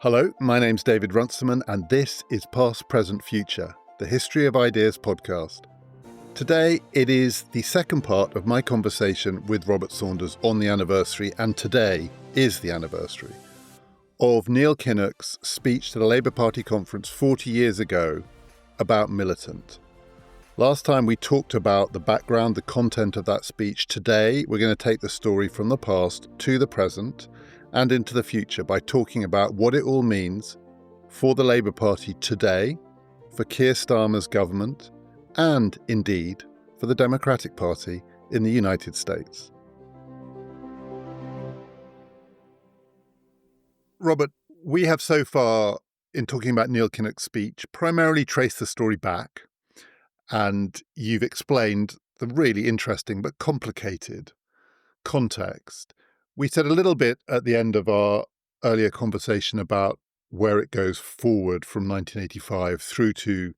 Hello, my name's David Runciman, and this is Past, Present, Future, the History of Ideas podcast. Today, it is the second part of my conversation with Robert Saunders on the anniversary, and today is the anniversary, of Neil Kinnock's speech to the Labour Party conference 40 years ago about Militant. Last time we talked about the background, the content of that speech. Today, we're going to take the story from the past to the present and into the future by talking about what it all means for the Labour Party today, for Keir Starmer's government, and indeed for the Democratic Party in the United States. Robert, we have so far, in talking about Neil Kinnock's speech, primarily traced the story back, and you've explained the really interesting but complicated context. We said a little bit at the end of our earlier conversation about where it goes forward from 1985 through to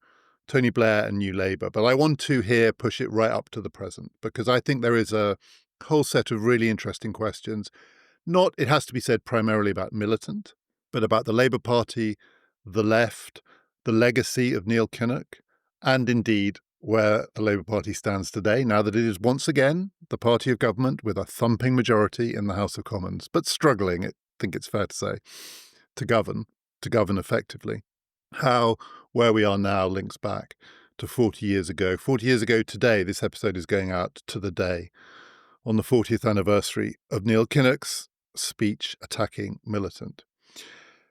Tony Blair and New Labour, but I want to here push it right up to the present, because I think there is a whole set of really interesting questions. Not, it has to be said, primarily about Militant, but about the Labour Party, the left, the legacy of Neil Kinnock, and indeed where the Labour Party stands today, now that it is once again the party of government with a thumping majority in the House of Commons, but struggling, I think it's fair to say, to govern effectively. How where we are now links back to 40 years ago. 40 years ago today, this episode is going out to the day on the 40th anniversary of Neil Kinnock's speech attacking Militant.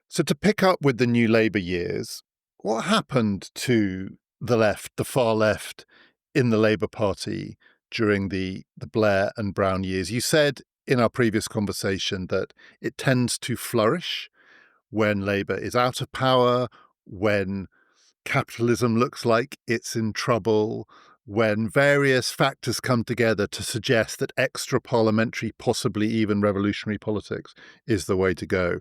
So to pick up with the New Labour years, what happened to the left, the far left, in the Labour Party during the Blair and Brown years? You said in our previous conversation that it tends to flourish when Labour is out of power, when capitalism looks like it's in trouble, when various factors come together to suggest that extra parliamentary, possibly even revolutionary politics is the way to go.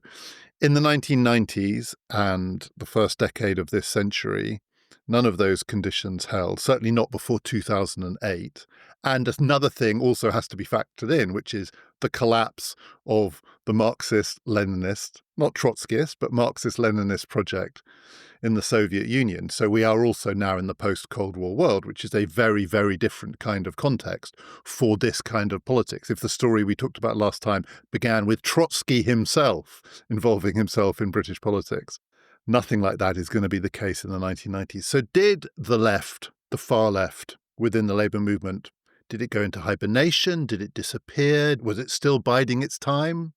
In the 1990s and the first decade of this century, none of those conditions held, certainly not before 2008. And another thing also has to be factored in, which is the collapse of the Marxist-Leninist, not Trotskyist, but Marxist-Leninist project in the Soviet Union. So we are also now in the post-Cold War world, which is a very, very different kind of context for this kind of politics. If the story we talked about last time began with Trotsky himself involving himself in British politics, nothing like that is going to be the case in the 1990s. So did the left, the far left, within the Labour movement, did it go into hibernation? Did it disappear? Was it still biding its time?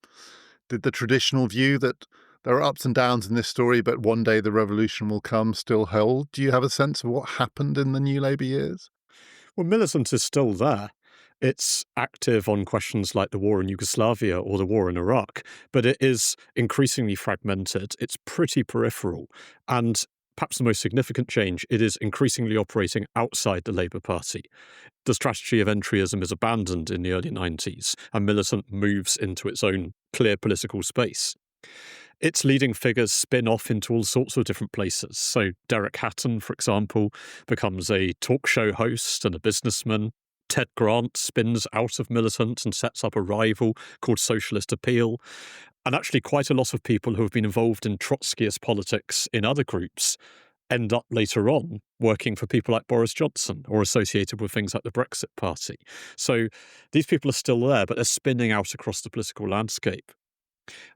Did the traditional view that there are ups and downs in this story, but one day the revolution will come still hold? Do you have a sense of what happened in the New Labour years? Well, Militant is still there. It's active on questions like the war in Yugoslavia or the war in Iraq, but it is increasingly fragmented. It's pretty peripheral. And perhaps the most significant change, it is increasingly operating outside the Labour Party. The strategy of entryism is abandoned in the early 90s, and Militant moves into its own clear political space. Its leading figures spin off into all sorts of different places. So Derek Hatton, for example, becomes a talk show host and a businessman. Ted Grant spins out of Militant and sets up a rival called Socialist Appeal. And actually quite a lot of people who have been involved in Trotskyist politics in other groups end up later on working for people like Boris Johnson or associated with things like the Brexit Party. So these people are still there, but they're spinning out across the political landscape.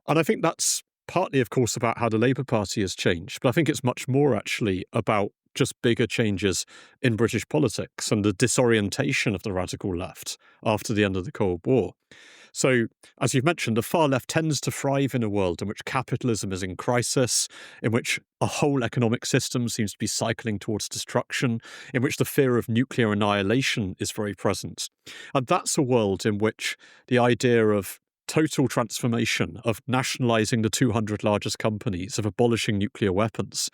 And I think that's partly, of course, about how the Labour Party has changed. But I think it's much more actually about just bigger changes in British politics and the disorientation of the radical left after the end of the Cold War. So, as you've mentioned, the far left tends to thrive in a world in which capitalism is in crisis, in which a whole economic system seems to be cycling towards destruction, in which the fear of nuclear annihilation is very present. And that's a world in which the idea of total transformation, of nationalising the 200 largest companies, of abolishing nuclear weapons,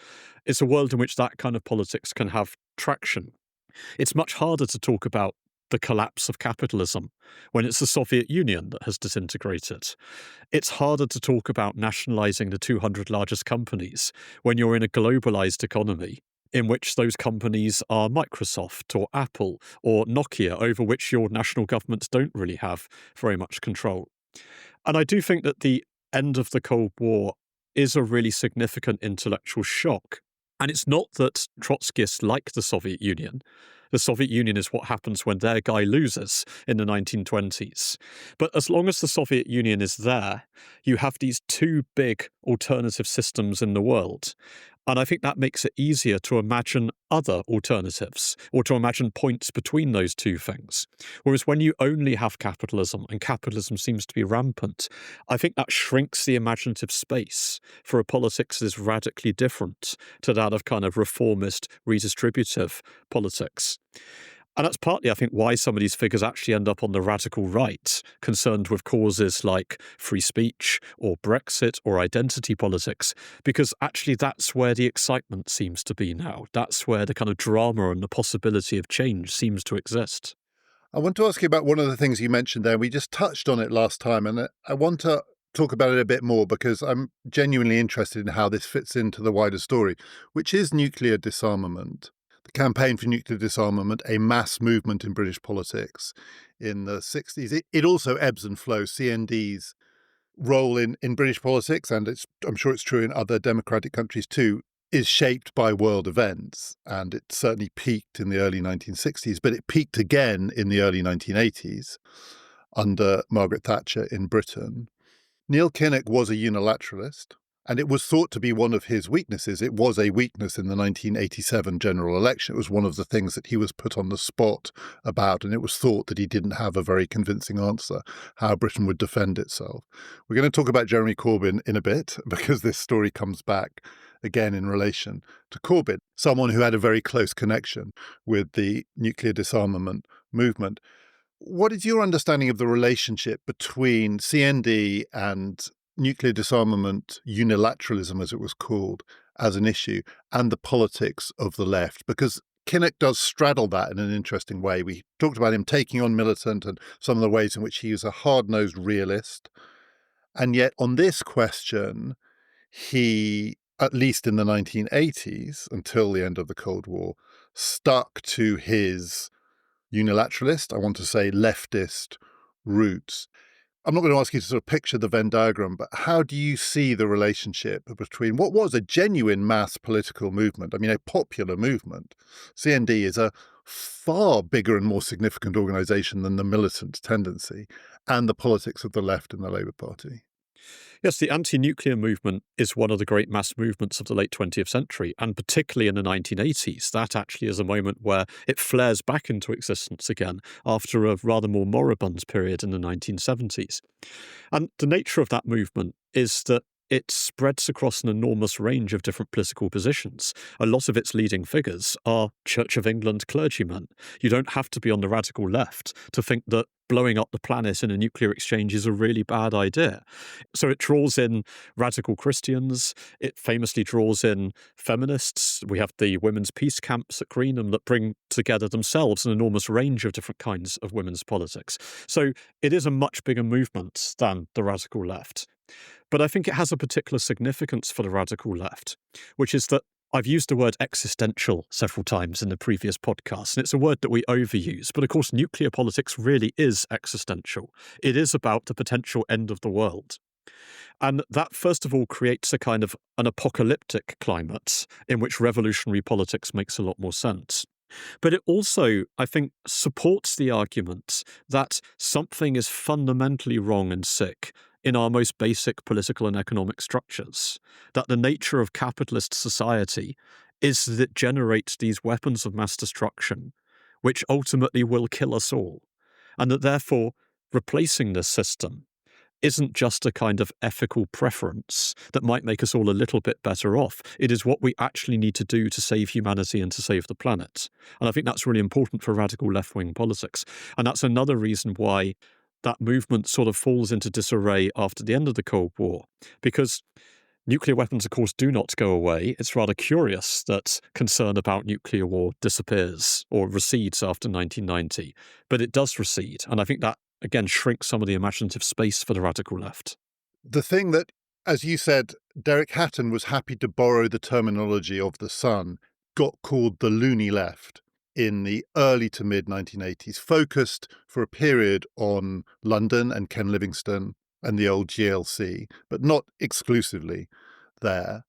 it's a world in which that kind of politics can have traction. It's much harder to talk about the collapse of capitalism when it's the Soviet Union that has disintegrated. It's harder to talk about nationalising the 200 largest companies when you're in a globalised economy in which those companies are Microsoft or Apple or Nokia, over which your national governments don't really have very much control. And I do think that the end of the Cold War is a really significant intellectual shock. And it's not that Trotskyists like the Soviet Union. The Soviet Union is what happens when their guy loses in the 1920s. But as long as the Soviet Union is there, you have these two big alternative systems in the world. And I think that makes it easier to imagine other alternatives or to imagine points between those two things. Whereas when you only have capitalism and capitalism seems to be rampant, I think that shrinks the imaginative space for a politics that is radically different to that of kind of reformist, redistributive politics. And that's partly, I think, why some of these figures actually end up on the radical right, concerned with causes like free speech or Brexit or identity politics, because actually that's where the excitement seems to be now. That's where the kind of drama and the possibility of change seems to exist. I want to ask you about one of the things you mentioned there. We just touched on it last time, and I want to talk about it a bit more because I'm genuinely interested in how this fits into the wider story, which is nuclear disarmament. The campaign for nuclear disarmament, a mass movement in British politics in the 60s. It also ebbs and flows. CND's role in British politics, and I'm sure it's true in other democratic countries too, is shaped by world events. And it certainly peaked in the early 1960s, but it peaked again in the early 1980s under Margaret Thatcher in Britain. Neil Kinnock was a unilateralist, and it was thought to be one of his weaknesses. It was a weakness in the 1987 general election. It was one of the things that he was put on the spot about, and it was thought that he didn't have a very convincing answer how Britain would defend itself. We're going to talk about Jeremy Corbyn in a bit, because this story comes back again in relation to Corbyn, someone who had a very close connection with the nuclear disarmament movement. What is your understanding of the relationship between CND and nuclear disarmament, unilateralism as it was called, as an issue, and the politics of the left? Because Kinnock does straddle that in an interesting way. We talked about him taking on Militant and some of the ways in which he is a hard-nosed realist. And yet on this question, he, at least in the 1980s, until the end of the Cold War, stuck to his unilateralist, I want to say leftist roots. I'm not going to ask you to sort of picture the Venn diagram, but how do you see the relationship between what was a genuine mass political movement, I mean, a popular movement? CND is a far bigger and more significant organisation than the militant tendency, and the politics of the left and the Labour Party. Yes, the anti-nuclear movement is one of the great mass movements of the late 20th century, and particularly in the 1980s. That actually is a moment where it flares back into existence again after a rather more moribund period in the 1970s. And the nature of that movement is that it spreads across an enormous range of different political positions. A lot of its leading figures are Church of England clergymen. You don't have to be on the radical left to think that blowing up the planet in a nuclear exchange is a really bad idea. So it draws in radical Christians. It famously draws in feminists. We have the women's peace camps at Greenham that bring together themselves an enormous range of different kinds of women's politics. So it is a much bigger movement than the radical left. But I think it has a particular significance for the radical left, which is that I've used the word existential several times in the previous podcast, and it's a word that we overuse. But of course, nuclear politics really is existential. It is about the potential end of the world. And that, first of all, creates a kind of an apocalyptic climate in which revolutionary politics makes a lot more sense. But it also, I think, supports the argument that something is fundamentally wrong and sick in our most basic political and economic structures, that the nature of capitalist society is that it generates these weapons of mass destruction, which ultimately will kill us all, and that therefore replacing this system isn't just a kind of ethical preference that might make us all a little bit better off. It is what we actually need to do to save humanity and to save the planet. And I think that's really important for radical left-wing politics. And that's another reason why that movement sort of falls into disarray after the end of the Cold War, because nuclear weapons, of course, do not go away. It's rather curious that concern about nuclear war disappears or recedes after 1990, but it does recede. And I think that, again, shrinks some of the imaginative space for the radical left. The thing that, as you said, Derek Hatton was happy to borrow the terminology of the Sun. got called the Loony Left in the early to mid 1980s, focused for a period on London and Ken Livingstone and the old GLC, but not exclusively there.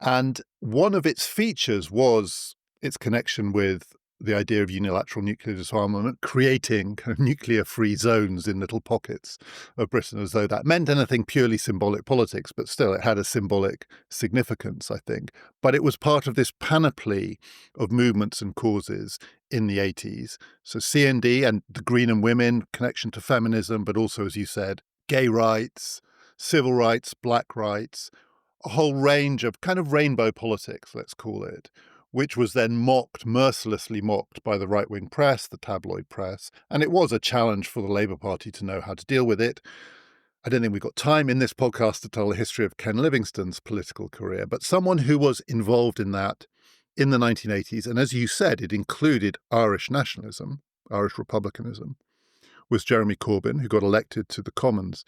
And one of its features was its connection with the idea of unilateral nuclear disarmament, creating kind of nuclear-free zones in little pockets of Britain, as though that meant anything purely symbolic politics, but still it had a symbolic significance, I think. But it was part of this panoply of movements and causes in the 80s. So CND and the Green and Women, connection to feminism, but also, as you said, gay rights, civil rights, black rights, a whole range of kind of rainbow politics, let's call it, which was then mocked, mercilessly mocked by the right-wing press, the tabloid press. And it was a challenge for the Labour Party to know how to deal with it. I don't think we've got time in this podcast to tell the history of Ken Livingstone's political career, but someone who was involved in that in the 1980s, and as you said, it included Irish nationalism, Irish republicanism, was Jeremy Corbyn, who got elected to the Commons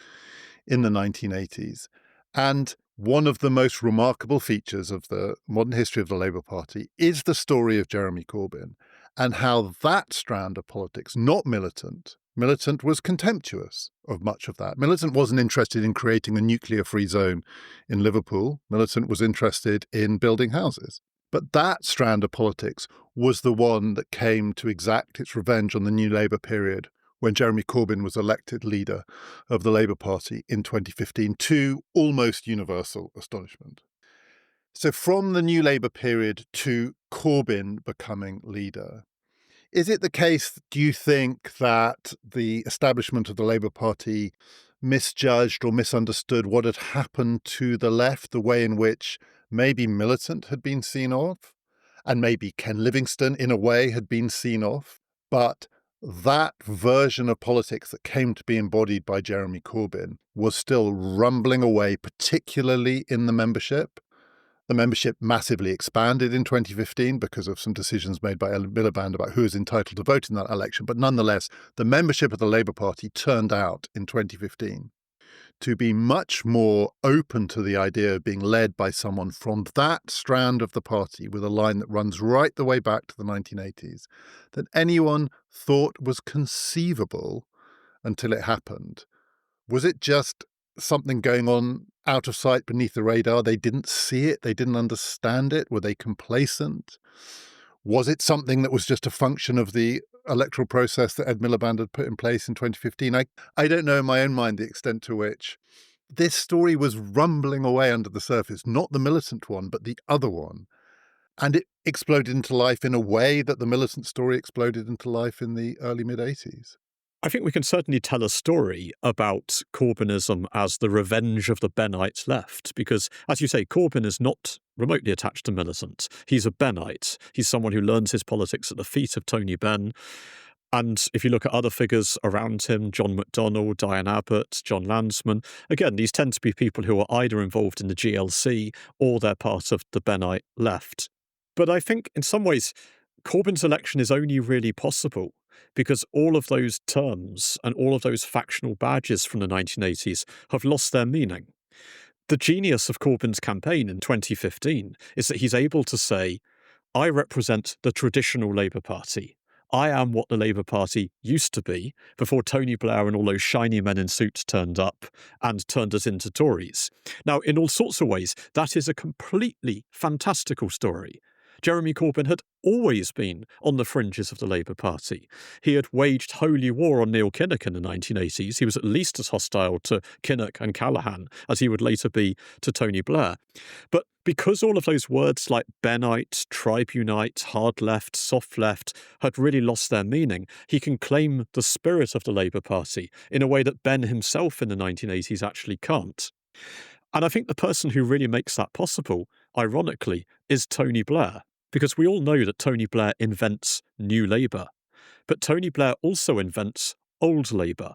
in the 1980s. And one of the most remarkable features of the modern history of the Labour Party is the story of Jeremy Corbyn and how that strand of politics, not Militant, Militant was contemptuous of much of that. Militant wasn't interested in creating a nuclear-free zone in Liverpool. Militant was interested in building houses. But that strand of politics was the one that came to exact its revenge on the New Labour period when Jeremy Corbyn was elected leader of the Labour Party in 2015, to almost universal astonishment. So from the New Labour period to Corbyn becoming leader, is it the case, do you think, that the establishment of the Labour Party misjudged or misunderstood what had happened to the left, the way in which maybe Militant had been seen off, and maybe Ken Livingstone, in a way, had been seen off, but that version of politics that came to be embodied by Jeremy Corbyn was still rumbling away, particularly in the membership. The membership massively expanded in 2015 because of some decisions made by Ellen Miliband about who is entitled to vote in that election. But nonetheless, the membership of the Labour Party turned out in 2015 to be much more open to the idea of being led by someone from that strand of the party with a line that runs right the way back to the 1980s than anyone thought was conceivable until it happened. Was it just something going on out of sight beneath the radar? They didn't see it. They didn't understand it. Were they complacent? Was it something that was just a function of the electoral process that Ed Miliband had put in place in 2015? I don't know in my own mind the extent to which this story was rumbling away under the surface, not the Militant one, but the other one. And it exploded into life in a way that the Militant story exploded into life in the early mid-80s. I think we can certainly tell a story about Corbynism as the revenge of the Bennite left, because, as you say, Corbyn is not remotely attached to Militant. He's a Bennite. He's someone who learns his politics at the feet of Tony Benn. And if you look at other figures around him, John McDonnell, Diane Abbott, John Landsman, again, these tend to be people who are either involved in the GLC or they're part of the Bennite left. But I think in some ways, Corbyn's election is only really possible because all of those terms and all of those factional badges from the 1980s have lost their meaning. The genius of Corbyn's campaign in 2015 is that he's able to say, I represent the traditional Labour Party. I am what the Labour Party used to be before Tony Blair and all those shiny men in suits turned up and turned us into Tories. Now, in all sorts of ways, that is a completely fantastical story. Jeremy Corbyn had always been on the fringes of the Labour Party. He had waged holy war on Neil Kinnock in the 1980s. He was at least as hostile to Kinnock and Callaghan as he would later be to Tony Blair. But because all of those words like Bennite, tribunite, hard left, soft left had really lost their meaning, he can claim the spirit of the Labour Party in a way that Benn himself in the 1980s actually can't. And I think the person who really makes that possible, ironically, is Tony Blair. Because we all know that Tony Blair invents New Labour, but Tony Blair also invents Old Labour.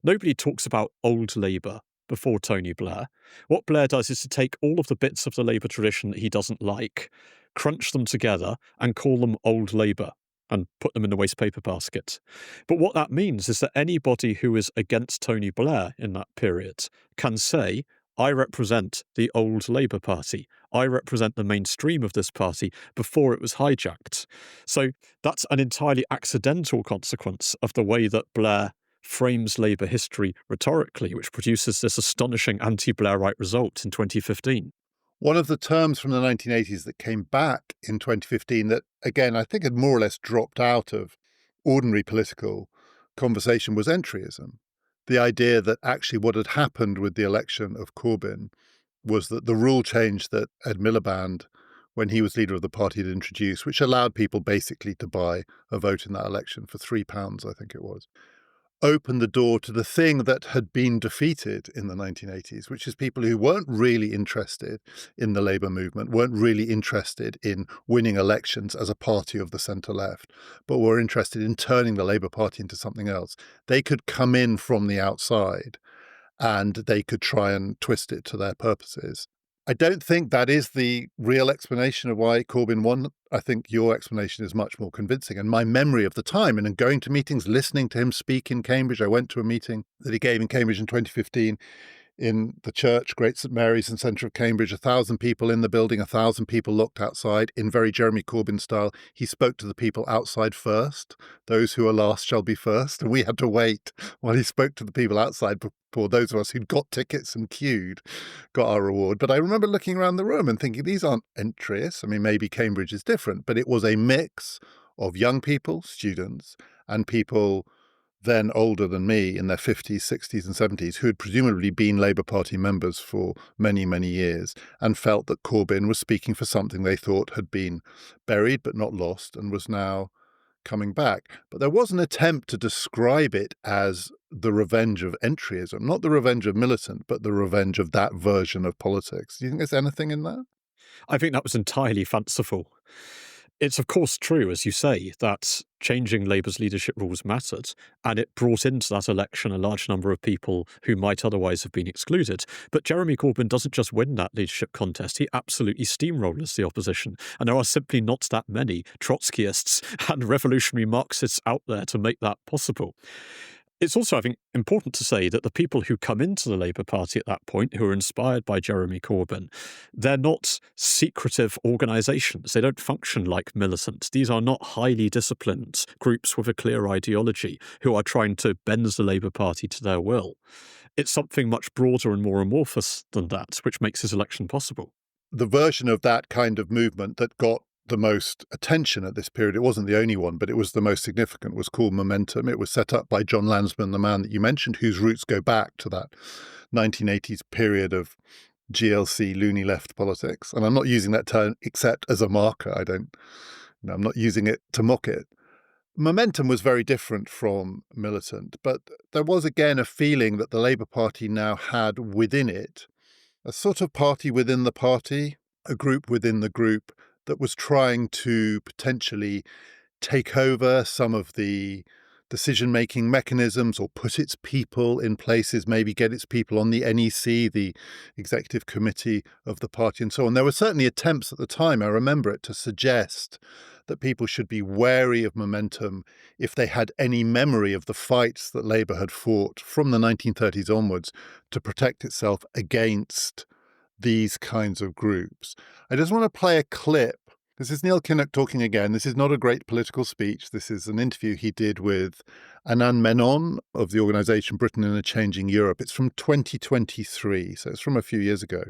Nobody talks about Old Labour before Tony Blair. What Blair does is to take all of the bits of the Labour tradition that he doesn't like, crunch them together and call them Old Labour and put them in the waste paper basket. But what that means is that anybody who is against Tony Blair in that period can say, I represent the old Labour Party. I represent the mainstream of this party before it was hijacked. So that's an entirely accidental consequence of the way that Blair frames Labour history rhetorically, which produces this astonishing anti-Blairite result in 2015. One of the terms from the 1980s that came back in 2015 that, again, I think had more or less dropped out of ordinary political conversation was entryism. The idea that actually what had happened with the election of Corbyn was that the rule change that Ed Miliband, when he was leader of the party, had introduced, which allowed people basically to buy a vote in that election for £3, I think it was, opened the door to the thing that had been defeated in the 1980s, which is people who weren't really interested in the Labour movement, weren't really interested in winning elections as a party of the centre-left, but were interested in turning the Labour Party into something else. They could come in from the outside and they could try and twist it to their purposes. I don't think that is the real explanation of why Corbyn won. I think your explanation is much more convincing. And my memory of the time and going to meetings, listening to him speak in Cambridge, I went to a meeting that he gave in Cambridge in 2015 in the church, Great St Mary's in the centre of Cambridge, 1,000 people in the building, 1,000 people looked outside. In very Jeremy Corbyn style, he spoke to the people outside first. Those who are last shall be first. And we had to wait while he spoke to the people outside before those of us who'd got tickets and queued got our reward. But I remember looking around the room and thinking, these aren't entryists. I mean, maybe Cambridge is different, but it was a mix of young people, students, and people then older than me in their 50s, 60s and 70s who had presumably been Labour Party members for many, many years and felt that Corbyn was speaking for something they thought had been buried but not lost and was now coming back. But there was an attempt to describe it as the revenge of entryism, not the revenge of militant, but the revenge of that version of politics. Do you think there's anything in that? I think that was entirely fanciful. It's of course true, as you say, that changing Labour's leadership rules mattered, and it brought into that election a large number of people who might otherwise have been excluded. But Jeremy Corbyn doesn't just win that leadership contest, he absolutely steamrollers the opposition. And there are simply not that many Trotskyists and revolutionary Marxists out there to make that possible. It's also, I think, important to say that the people who come into the Labour Party at that point, who are inspired by Jeremy Corbyn, they're not secretive organisations. They don't function like militants. These are not highly disciplined groups with a clear ideology who are trying to bend the Labour Party to their will. It's something much broader and more amorphous than that, which makes this election possible. The version of that kind of movement that got the most attention at this period, it wasn't the only one, but it was the most significant, was called Momentum. It was set up by John Lansman, the man that you mentioned, whose roots go back to that 1980s period of GLC, Loony Left politics. And I'm not using that term except as a marker. I'm not using it to mock it. Momentum was very different from militant, but there was again a feeling that the Labour Party now had within it a sort of party within the party, a group within the group, that was trying to potentially take over some of the decision-making mechanisms or put its people in places, maybe get its people on the NEC, the executive committee of the party and so on. There were certainly attempts at the time, I remember it, to suggest that people should be wary of Momentum if they had any memory of the fights that Labour had fought from the 1930s onwards to protect itself against these kinds of groups. I just want to play a clip. This is Neil Kinnock talking again. This is not a great political speech. This is an interview he did with Anand Menon of the organisation Britain in a Changing Europe. It's from 2023, so it's from a few years ago.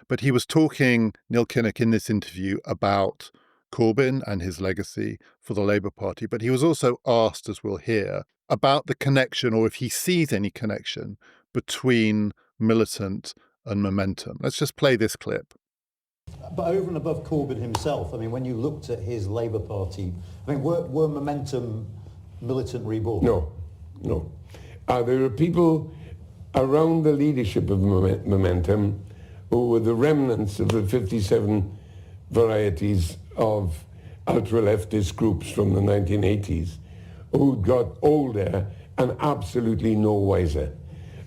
But he was talking, Neil Kinnock, in this interview about Corbyn and his legacy for the Labour Party. But he was also asked, as we'll hear, about the connection, or if he sees any connection, between militant and Momentum. Let's just play this clip. But over and above Corbyn himself, I mean, when you looked at his Labour Party, I mean, were Momentum militant reborn? No. There are people around the leadership of Momentum who were the remnants of the 57 varieties of ultra-leftist groups from the 1980s who got older and absolutely no wiser.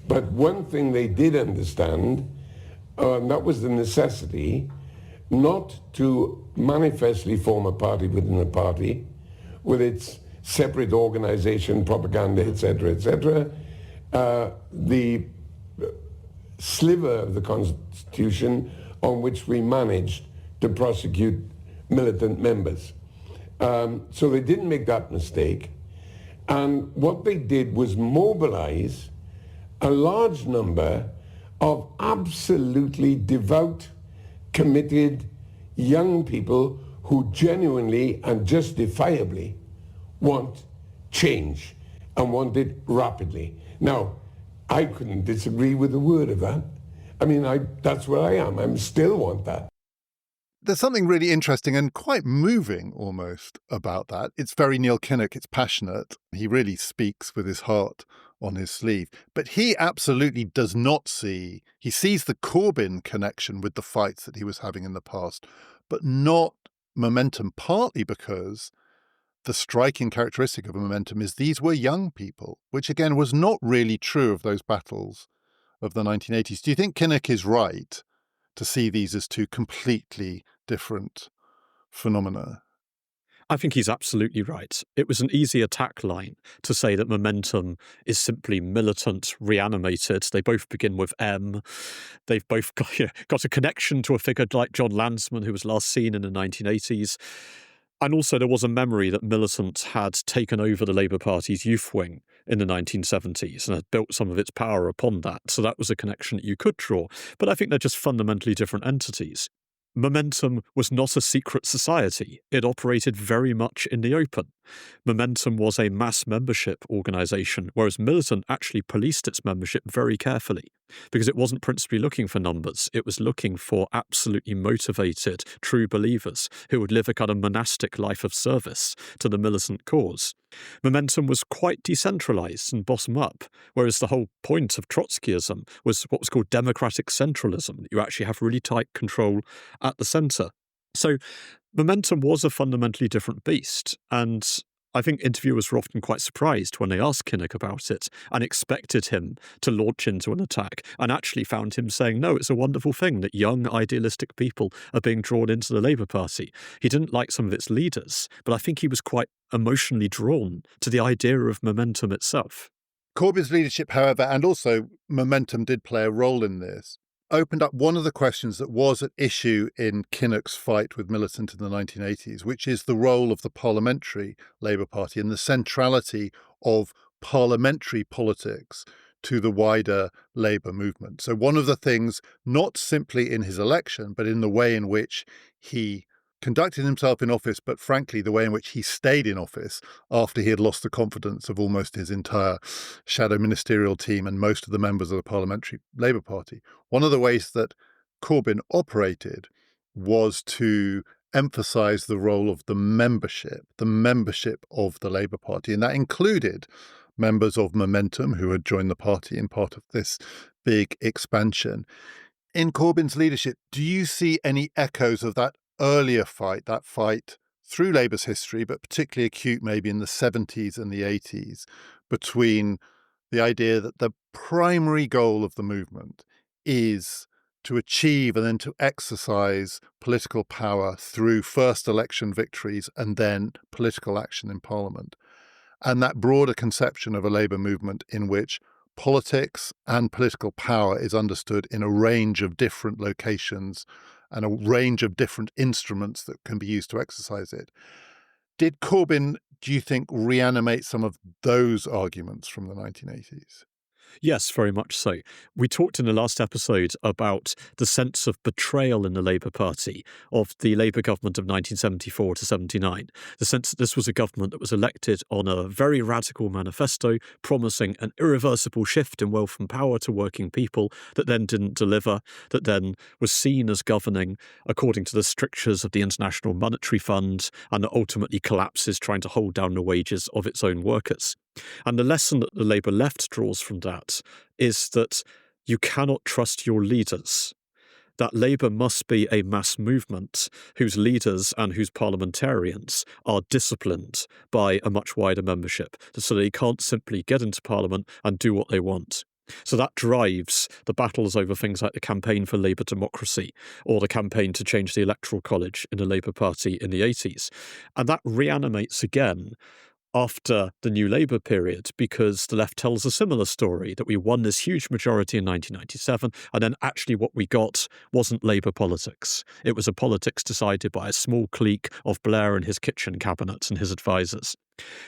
But one thing they did understand, and that was the necessity not to manifestly form a party within a party with its separate organization, propaganda, etc., etc. The sliver of the Constitution on which we managed to prosecute militant members. So they didn't make that mistake. And what they did was mobilize a large number of absolutely devout, committed young people who genuinely and justifiably want change and want it rapidly. Now, I couldn't disagree with a word of that. I mean, that's where I am. I still want that. There's something really interesting and quite moving almost about that. It's very Neil Kinnock, it's passionate. He really speaks with his heart on his sleeve. But he absolutely does not see, he sees the Corbyn connection with the fights that he was having in the past, but not Momentum, partly because the striking characteristic of Momentum is these were young people, which again was not really true of those battles of the 1980s. Do you think Kinnock is right to see these as two completely different phenomena? I think he's absolutely right. It was an easy attack line to say that Momentum is simply militant, reanimated. They both begin with M. They've both got a connection to a figure like John Landsman, who was last seen in the 1980s. And also there was a memory that Militant had taken over the Labour Party's youth wing in the 1970s and had built some of its power upon that. So that was a connection that you could draw. But I think they're just fundamentally different entities. Momentum was not a secret society. It operated very much in the open. Momentum was a mass membership organisation, whereas Militant actually policed its membership very carefully because it wasn't principally looking for numbers. It was looking for absolutely motivated, true believers who would live a kind of monastic life of service to the militant cause. Momentum was quite decentralised and bottom-up, whereas the whole point of Trotskyism was what was called democratic centralism, that you actually have really tight control at the centre. So Momentum was a fundamentally different beast, and I think interviewers were often quite surprised when they asked Kinnock about it and expected him to launch into an attack, and actually found him saying, no, it's a wonderful thing that young, idealistic people are being drawn into the Labour Party. He didn't like some of its leaders, but I think he was quite emotionally drawn to the idea of Momentum itself. Corbyn's leadership, however, and also Momentum did play a role in this, opened up one of the questions that was at issue in Kinnock's fight with Militant in the 1980s, which is the role of the parliamentary Labour Party and the centrality of parliamentary politics to the wider Labour movement. So one of the things, not simply in his election, but in the way in which he conducted himself in office, but frankly, the way in which he stayed in office after he had lost the confidence of almost his entire shadow ministerial team and most of the members of the parliamentary Labour Party. One of the ways that Corbyn operated was to emphasise the role of the membership of the Labour Party. And that included members of Momentum who had joined the party in part of this big expansion. In Corbyn's leadership, do you see any echoes of that earlier fight, that fight through Labour's history, but particularly acute maybe in the 70s and the 80s, between the idea that the primary goal of the movement is to achieve and then to exercise political power through first election victories and then political action in Parliament, and that broader conception of a Labour movement in which politics and political power is understood in a range of different locations and a range of different instruments that can be used to exercise it. Did Corbyn, do you think, reanimate some of those arguments from the 1980s? Yes, very much so. We talked in the last episode about the sense of betrayal in the Labour Party of the Labour government of 1974 to 79. The sense that this was a government that was elected on a very radical manifesto promising an irreversible shift in wealth and power to working people that then didn't deliver, that then was seen as governing according to the strictures of the International Monetary Fund, and that ultimately collapses trying to hold down the wages of its own workers. And the lesson that the Labour left draws from that is that you cannot trust your leaders. That Labour must be a mass movement whose leaders and whose parliamentarians are disciplined by a much wider membership, so they can't simply get into Parliament and do what they want. So that drives the battles over things like the campaign for Labour democracy or the campaign to change the Electoral College in the Labour Party in the 80s. And that reanimates again after the New Labour period, because the left tells a similar story, that we won this huge majority in 1997, and then actually what we got wasn't Labour politics. It was a politics decided by a small clique of Blair and his kitchen cabinet and his advisers.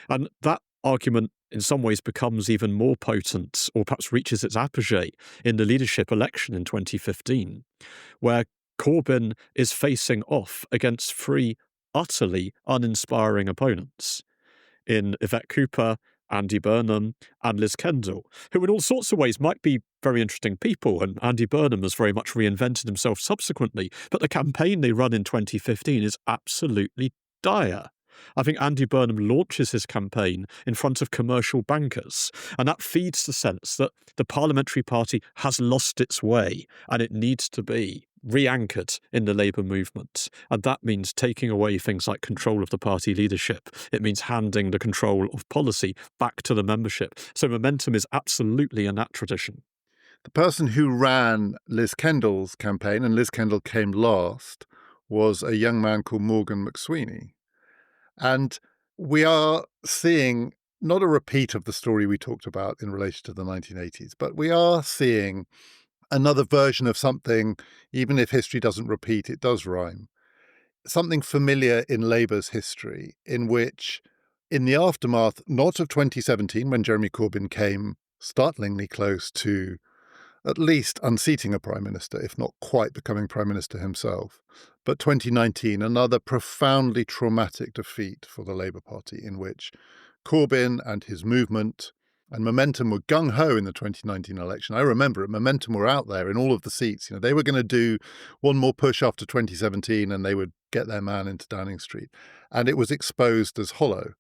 And that argument in some ways becomes even more potent, or perhaps reaches its apogee, in the leadership election in 2015, where Corbyn is facing off against three utterly uninspiring opponents in Yvette Cooper, Andy Burnham, and Liz Kendall, who in all sorts of ways might be very interesting people, and Andy Burnham has very much reinvented himself subsequently, but the campaign they run in 2015 is absolutely dire. I think Andy Burnham launches his campaign in front of commercial bankers, and that feeds the sense that the parliamentary party has lost its way and it needs to be re-anchored in the Labour movement. And that means taking away things like control of the party leadership. It means handing the control of policy back to the membership. So Momentum is absolutely in that tradition. The person who ran Liz Kendall's campaign, and Liz Kendall came last, was a young man called Morgan McSweeney. And we are seeing not a repeat of the story we talked about in relation to the 1980s, but we are seeing another version of something. Even if history doesn't repeat, it does rhyme. Something familiar in Labour's history, in which, in the aftermath, not of 2017, when Jeremy Corbyn came startlingly close to at least unseating a prime minister, if not quite becoming prime minister himself, but 2019, another profoundly traumatic defeat for the Labour Party, in which Corbyn and his movement and Momentum were gung-ho in the 2019 election. I remember it. Momentum were out there in all of the seats. They were going to do one more push after 2017 and they would get their man into Downing Street. And it was exposed as hollow.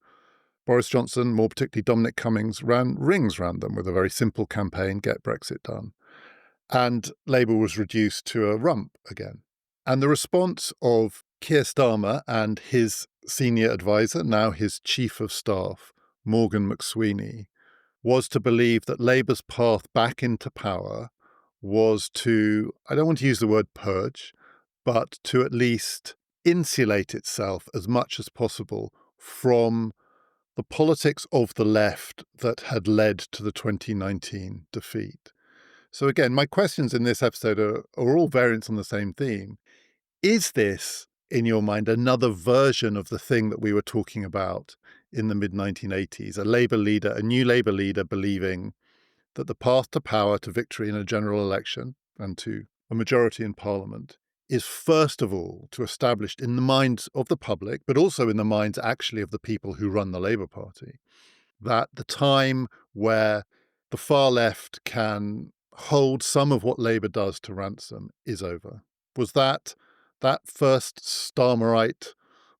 Boris Johnson, more particularly Dominic Cummings, ran rings round them with a very simple campaign, get Brexit done. And Labour was reduced to a rump again. And the response of Keir Starmer and his senior advisor, now his chief of staff, Morgan McSweeney, was to believe that Labour's path back into power was to, I don't want to use the word purge, but to at least insulate itself as much as possible from the politics of the left that had led to the 2019 defeat. So again, my questions in this episode are all variants on the same theme. Is this, in your mind, another version of the thing that we were talking about in the mid-1980s? A Labour leader, a new Labour leader, believing that the path to power, to victory in a general election and to a majority in Parliament is first of all to establish in the minds of the public, but also in the minds actually of the people who run the Labour Party, that the time where the far left can hold some of what Labour does to ransom is over. Was that first Starmerite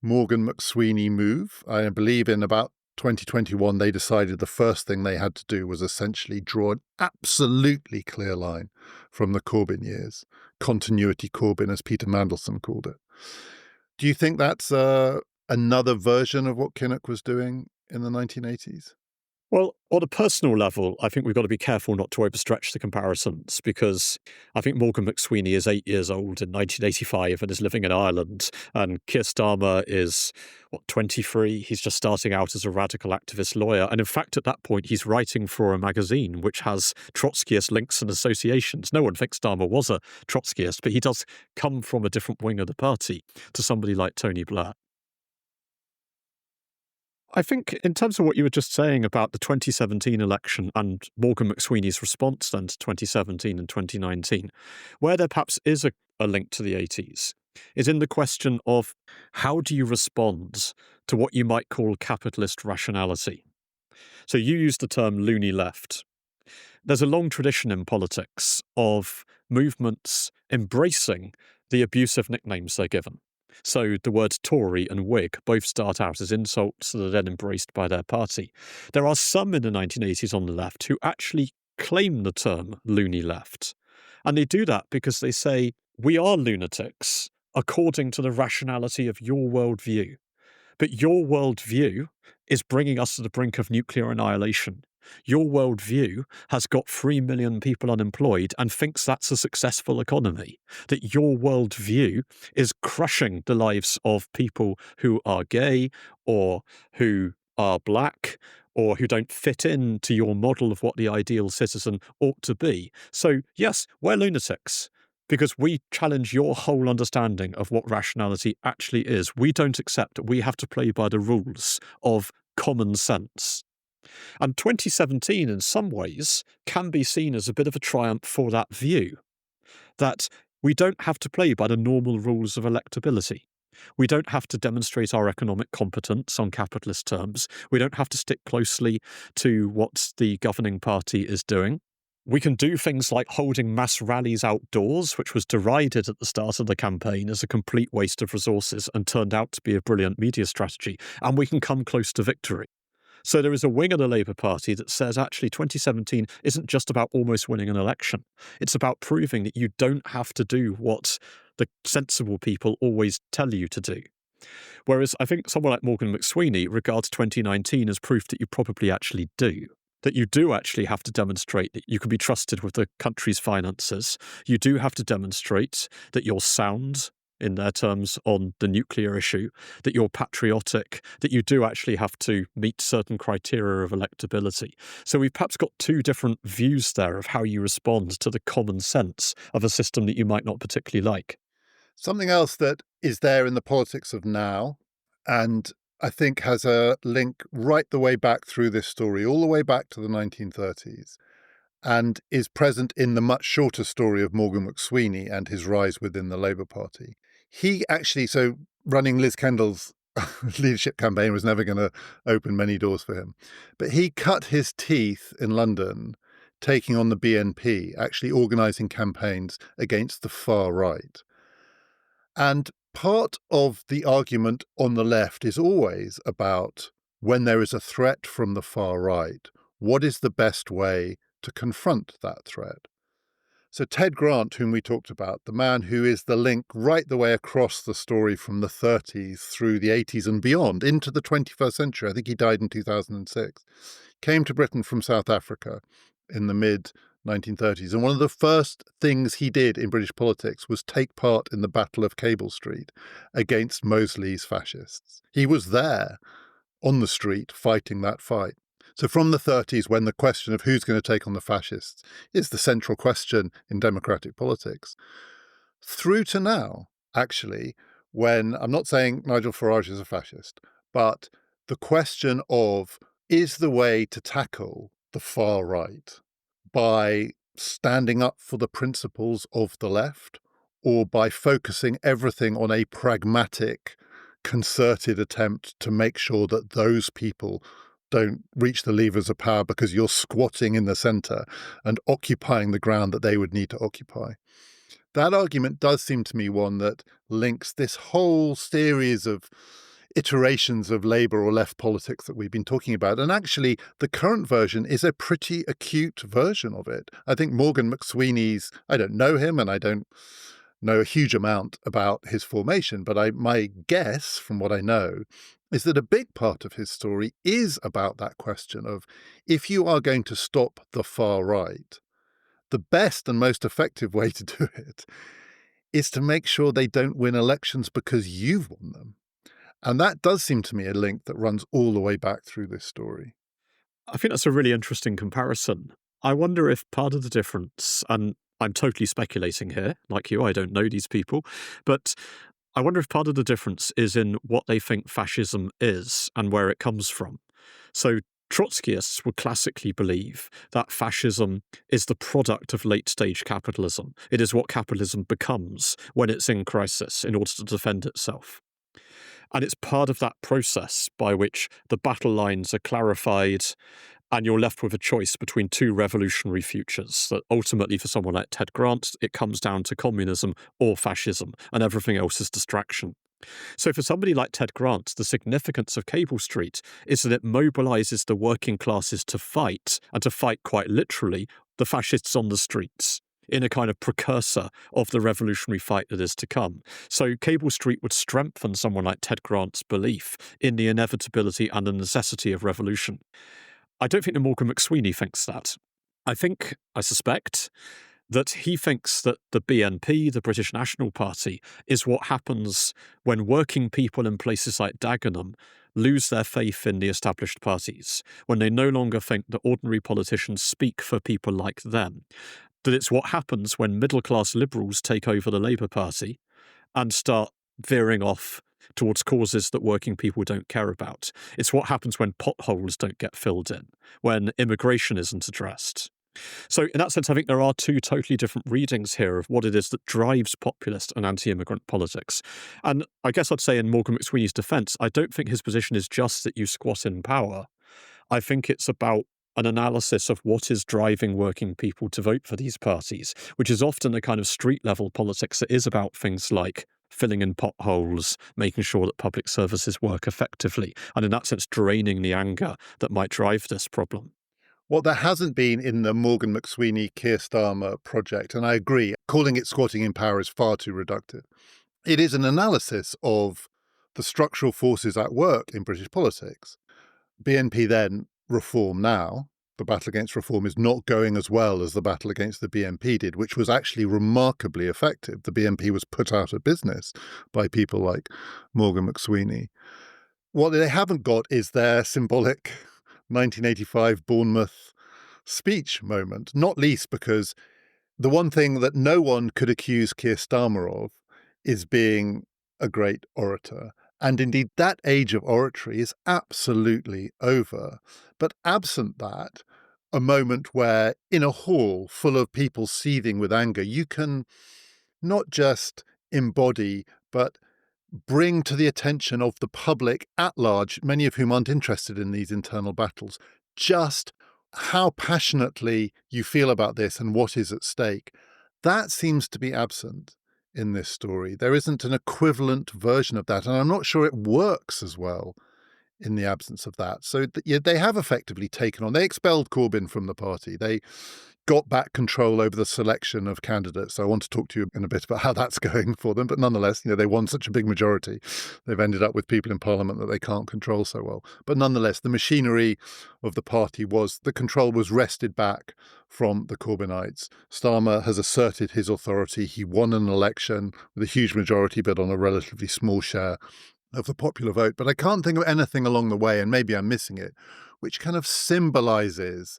Morgan McSweeney move? I believe in about 2021, they decided the first thing they had to do was essentially draw an absolutely clear line from the Corbyn years. Continuity Corbyn, as Peter Mandelson called it. Do you think that's another version of what Kinnock was doing in the 1980s? Well, on a personal level, I think we've got to be careful not to overstretch the comparisons, because I think Morgan McSweeney is 8 years old in 1985 and is living in Ireland, and Keir Starmer is, 23? He's just starting out as a radical activist lawyer. And in fact, at that point, he's writing for a magazine which has Trotskyist links and associations. No one thinks Starmer was a Trotskyist, but he does come from a different wing of the party to somebody like Tony Blair. I think in terms of what you were just saying about the 2017 election and Morgan McSweeney's response then to 2017 and 2019, where there perhaps is a link to the 80s, is in the question of how do you respond to what you might call capitalist rationality? So you used the term Loony Left. There's a long tradition in politics of movements embracing the abusive nicknames they're given. So the words Tory and Whig both start out as insults that are then embraced by their party. There are some in the 1980s on the left who actually claim the term Loony Left. And they do that because they say, we are lunatics according to the rationality of your worldview. But your worldview is bringing us to the brink of nuclear annihilation. Your worldview has got 3 million people unemployed and thinks that's a successful economy. That your worldview is crushing the lives of people who are gay or who are black or who don't fit into your model of what the ideal citizen ought to be. So, yes, we're lunatics because we challenge your whole understanding of what rationality actually is. We don't accept that we have to play by the rules of common sense. And 2017, in some ways, can be seen as a bit of a triumph for that view, that we don't have to play by the normal rules of electability. We don't have to demonstrate our economic competence on capitalist terms. We don't have to stick closely to what the governing party is doing. We can do things like holding mass rallies outdoors, which was derided at the start of the campaign as a complete waste of resources and turned out to be a brilliant media strategy. And we can come close to victory. So there is a wing of the Labour Party that says actually 2017 isn't just about almost winning an election. It's about proving that you don't have to do what the sensible people always tell you to do. Whereas I think someone like Morgan McSweeney regards 2019 as proof that you probably actually do. That you do actually have to demonstrate that you can be trusted with the country's finances. You do have to demonstrate that you're sound, in their terms, on the nuclear issue, that you're patriotic, that you do actually have to meet certain criteria of electability. So we've perhaps got two different views there of how you respond to the common sense of a system that you might not particularly like. Something else that is there in the politics of now, and I think has a link right the way back through this story, all the way back to the 1930s, and is present in the much shorter story of Morgan McSweeney and his rise within the Labour Party. He actually, so running Liz Kendall's leadership campaign was never going to open many doors for him. But he cut his teeth in London taking on the BNP, actually organising campaigns against the far right. And part of the argument on the left is always about when there is a threat from the far right, what is the best way to confront that threat? So Ted Grant, whom we talked about, the man who is the link right the way across the story from the 30s through the 80s and beyond into the 21st century, I think he died in 2006, came to Britain from South Africa in the mid-1930s. And one of the first things he did in British politics was take part in the Battle of Cable Street against Mosley's fascists. He was there on the street fighting that fight. So from the 30s, when the question of who's going to take on the fascists is the central question in democratic politics, through to now, actually, when I'm not saying Nigel Farage is a fascist, but the question of is the way to tackle the far right by standing up for the principles of the left or by focusing everything on a pragmatic, concerted attempt to make sure that those people don't reach the levers of power because you're squatting in the centre and occupying the ground that they would need to occupy. That argument does seem to me one that links this whole series of iterations of Labour or left politics that we've been talking about. And actually, the current version is a pretty acute version of it. I think Morgan McSweeney's, I don't know him and I don't know a huge amount about his formation, but my guess from what I know is that a big part of his story is about that question of if you are going to stop the far right, the best and most effective way to do it is to make sure they don't win elections because you've won them. And that does seem to me a link that runs all the way back through this story. I think that's a really interesting comparison. I wonder if part of the difference, and I'm totally speculating here, like you, I don't know these people, but I wonder if part of the difference is in what they think fascism is and where it comes from. So Trotskyists would classically believe that fascism is the product of late-stage capitalism. It is what capitalism becomes when it's in crisis in order to defend itself. And it's part of that process by which the battle lines are clarified and you're left with a choice between two revolutionary futures, that ultimately for someone like Ted Grant, it comes down to communism or fascism, and everything else is distraction. So for somebody like Ted Grant, the significance of Cable Street is that it mobilises the working classes to fight, and to fight quite literally, the fascists on the streets, in a kind of precursor of the revolutionary fight that is to come. So Cable Street would strengthen someone like Ted Grant's belief in the inevitability and the necessity of revolution. I don't think that Morgan McSweeney thinks that. I suspect, that he thinks that the BNP, the British National Party, is what happens when working people in places like Dagenham lose their faith in the established parties, when they no longer think that ordinary politicians speak for people like them, that it's what happens when middle-class liberals take over the Labour Party and start veering off towards causes that working people don't care about. It's what happens when potholes don't get filled in, when immigration isn't addressed. So in that sense, I think there are two totally different readings here of what it is that drives populist and anti-immigrant politics. And I guess I'd say in Morgan McSweeney's defence, I don't think his position is just that you squat in power. I think it's about an analysis of what is driving working people to vote for these parties, which is often the kind of street-level politics that is about things like filling in potholes, making sure that public services work effectively, and in that sense, draining the anger that might drive this problem. What there hasn't been in the Morgan McSweeney Keir Starmer project, and I agree, calling it squatting in power is far too reductive. It is an analysis of the structural forces at work in British politics. BNP then, Reform now. The battle against Reform is not going as well as the battle against the BNP did, which was actually remarkably effective. The BNP was put out of business by people like Morgan McSweeney. What they haven't got is their symbolic 1985 Bournemouth speech moment, not least because the one thing that no one could accuse Keir Starmer of is being a great orator. And indeed, that age of oratory is absolutely over. But absent that, a moment where in a hall full of people seething with anger, you can not just embody, but bring to the attention of the public at large, many of whom aren't interested in these internal battles, just how passionately you feel about this and what is at stake. That seems to be absent in this story. There isn't an equivalent version of that, and I'm not sure it works as well in the absence of that. So they have effectively taken on, they expelled Corbyn from the party. They got back control over the selection of candidates. So I want to talk to you in a bit about how that's going for them. But nonetheless, they won such a big majority. They've ended up with people in Parliament that they can't control so well. But nonetheless, the machinery of the party the control was wrested back from the Corbynites. Starmer has asserted his authority. He won an election with a huge majority, but on a relatively small share of the popular vote. But I can't think of anything along the way, and maybe I'm missing it, which kind of symbolises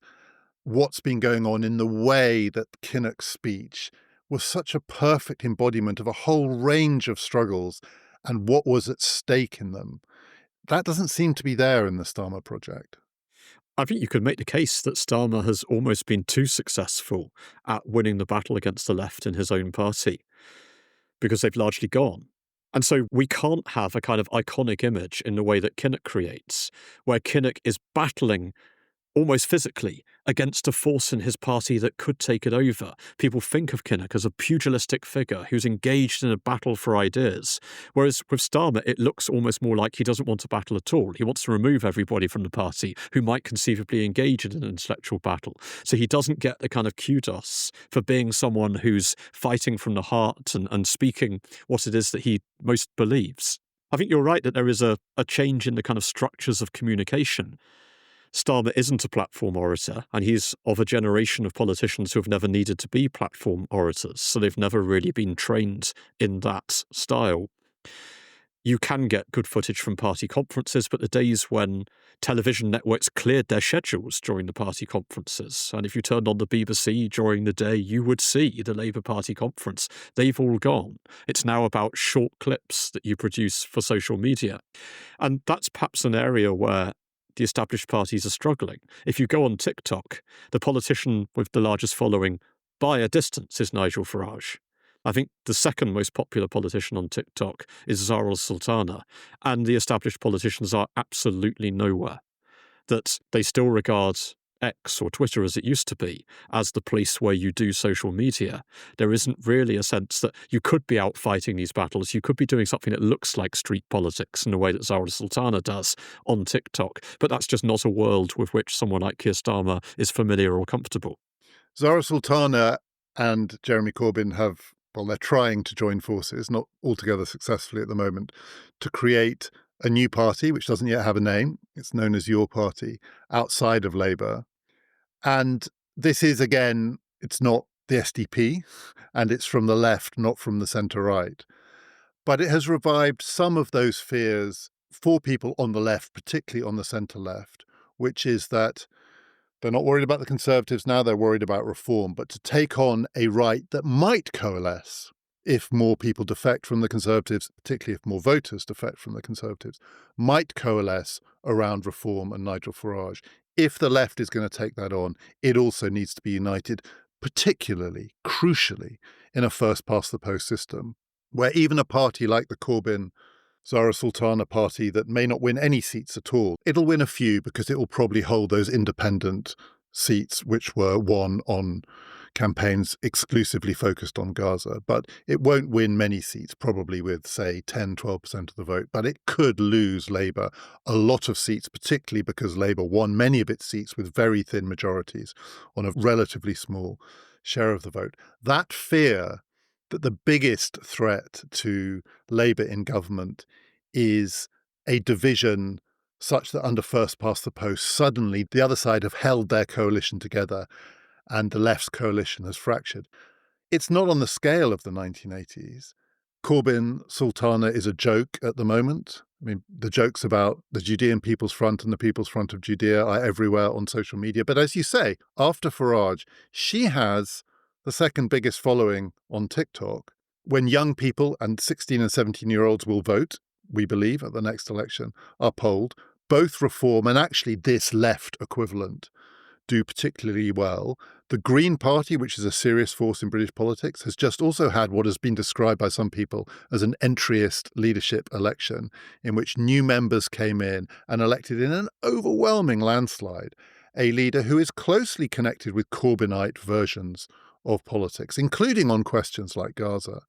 what's been going on in the way that Kinnock's speech was such a perfect embodiment of a whole range of struggles and what was at stake in them. That doesn't seem to be there in the Starmer project. I think you could make the case that Starmer has almost been too successful at winning the battle against the left in his own party, because they've largely gone. And so we can't have a kind of iconic image in the way that Kinnock creates, where Kinnock is battling almost physically against a force in his party that could take it over. People think of Kinnock as a pugilistic figure who's engaged in a battle for ideas, whereas with Starmer, it looks almost more like he doesn't want to battle at all. He wants to remove everybody from the party who might conceivably engage in an intellectual battle. So he doesn't get the kind of kudos for being someone who's fighting from the heart and speaking what it is that he most believes. I think you're right that there is a change in the kind of structures of communication. Starmer isn't a platform orator, and he's of a generation of politicians who have never needed to be platform orators, so they've never really been trained in that style. You can get good footage from party conferences, but the days when television networks cleared their schedules during the party conferences, and if you turned on the BBC during the day, you would see the Labour Party conference. They've all gone. It's now about short clips that you produce for social media. And that's perhaps an area where the established parties are struggling. If you go on TikTok, the politician with the largest following by a distance is Nigel Farage. I think the second most popular politician on TikTok is Zara Sultana, and the established politicians are absolutely nowhere. That they still regard X, or Twitter as it used to be, as the place where you do social media. There isn't really a sense that you could be out fighting these battles. You could be doing something that looks like street politics in the way that Zara Sultana does on TikTok. But that's just not a world with which someone like Keir Starmer is familiar or comfortable. Zara Sultana and Jeremy Corbyn they're trying to join forces, not altogether successfully at the moment, to create a new party, which doesn't yet have a name. It's known as Your Party, outside of Labour. And this is, again, it's not the SDP, and it's from the left, not from the centre-right. But it has revived some of those fears for people on the left, particularly on the centre left, which is that they're not worried about the Conservatives now, they're worried about reform, but to take on a right that might coalesce if more people defect from the Conservatives, particularly if more voters defect from the Conservatives, might coalesce around reform and Nigel Farage. If the left is going to take that on, it also needs to be united, particularly, crucially, in a first-past-the-post system, where even a party like the Corbyn Zara Sultana party that may not win any seats at all, it'll win a few because it will probably hold those independent seats which were won on campaigns exclusively focused on Gaza. But it won't win many seats, probably with, say, 10, 12% of the vote. But it could lose Labour a lot of seats, particularly because Labour won many of its seats with very thin majorities on a relatively small share of the vote. That fear that the biggest threat to Labour in government is a division such that under first past the post, suddenly the other side have held their coalition together and the left's coalition has fractured. It's not on the scale of the 1980s. Corbyn Sultana is a joke at the moment. I mean, the jokes about the Judean People's Front and the People's Front of Judea are everywhere on social media. But as you say, after Farage, she has the second biggest following on TikTok. When young people and 16 and 17-year-olds will vote, we believe, at the next election, are polled, both Reform and actually this left equivalent do particularly well. The Green Party, which is a serious force in British politics, has just also had what has been described by some people as an entryist leadership election, in which new members came in and elected in an overwhelming landslide a leader who is closely connected with Corbynite versions of politics, including on questions like Gaza.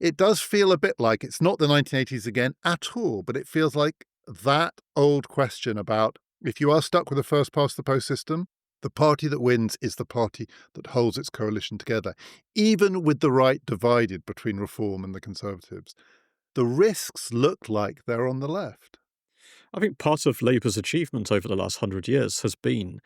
It does feel a bit like it's not the 1980s again at all, but it feels like that old question about if you are stuck with a first-past-the-post system, the party that wins is the party that holds its coalition together, even with the right divided between Reform and the Conservatives. The risks look like they're on the left. I think part of Labour's achievement over the last 100 years has been